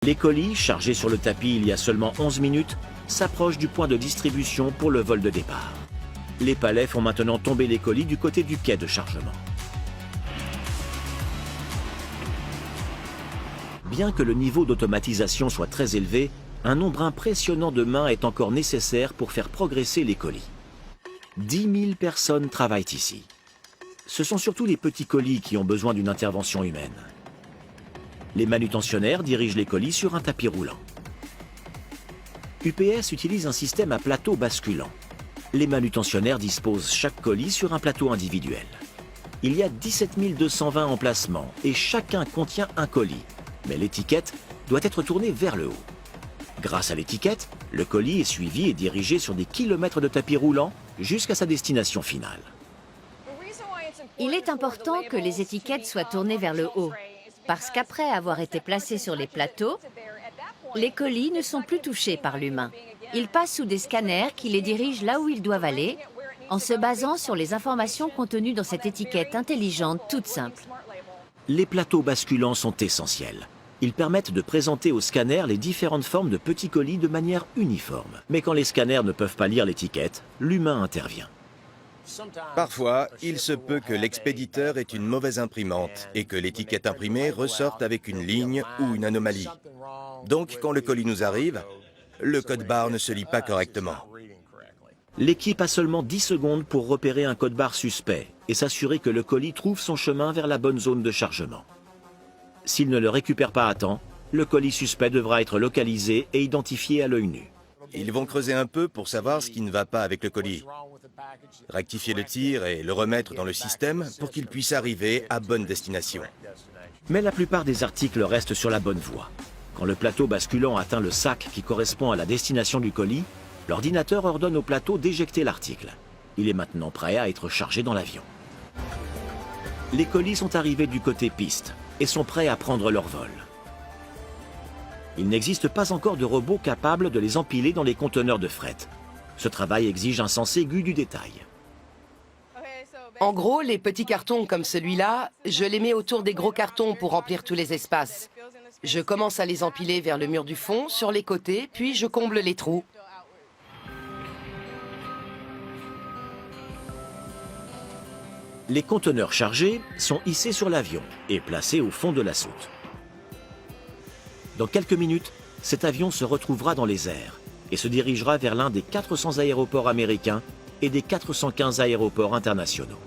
Les colis, chargés sur le tapis il y a seulement 11 minutes, s'approchent du point de distribution pour le vol de départ. Les palets font maintenant tomber les colis du côté du quai de chargement. Bien que le niveau d'automatisation soit très élevé, un nombre impressionnant de mains est encore nécessaire pour faire progresser les colis. 10 000 personnes travaillent ici. Ce sont surtout les petits colis qui ont besoin d'une intervention humaine. Les manutentionnaires dirigent les colis sur un tapis roulant. UPS utilise un système à plateau basculant. Les manutentionnaires disposent chaque colis sur un plateau individuel. Il y a 17 220 emplacements et chacun contient un colis, mais l'étiquette doit être tournée vers le haut. Grâce à l'étiquette, le colis est suivi et dirigé sur des kilomètres de tapis roulant jusqu'à sa destination finale. Il est important que les étiquettes soient tournées vers le haut, parce qu'après avoir été placés sur les plateaux, les colis ne sont plus touchés par l'humain. Ils passent sous des scanners qui les dirigent là où ils doivent aller, en se basant sur les informations contenues dans cette étiquette intelligente toute simple. Les plateaux basculants sont essentiels. Ils permettent de présenter au scanner les différentes formes de petits colis de manière uniforme. Mais quand les scanners ne peuvent pas lire l'étiquette, l'humain intervient. Parfois, il se peut que l'expéditeur ait une mauvaise imprimante et que l'étiquette imprimée ressorte avec une ligne ou une anomalie. Donc, quand le colis nous arrive, le code barre ne se lit pas correctement. L'équipe a seulement 10 secondes pour repérer un code barre suspect et s'assurer que le colis trouve son chemin vers la bonne zone de chargement. S'il ne le récupère pas à temps, le colis suspect devra être localisé et identifié à l'œil nu. Ils vont creuser un peu pour savoir ce qui ne va pas avec le colis. Rectifier le tir et le remettre dans le système pour qu'il puisse arriver à bonne destination. Mais la plupart des articles restent sur la bonne voie. Quand le plateau basculant atteint le sac qui correspond à la destination du colis, l'ordinateur ordonne au plateau d'éjecter l'article. Il est maintenant prêt à être chargé dans l'avion. Les colis sont arrivés du côté piste et sont prêts à prendre leur vol. Il n'existe pas encore de robot capable de les empiler dans les conteneurs de fret. Ce travail exige un sens aigu du détail. En gros, les petits cartons comme celui-là, je les mets autour des gros cartons pour remplir tous les espaces. Je commence à les empiler vers le mur du fond, sur les côtés, puis je comble les trous. Les conteneurs chargés sont hissés sur l'avion et placés au fond de la soute. Dans quelques minutes, cet avion se retrouvera dans les airs et se dirigera vers l'un des 400 aéroports américains et des 415 aéroports internationaux.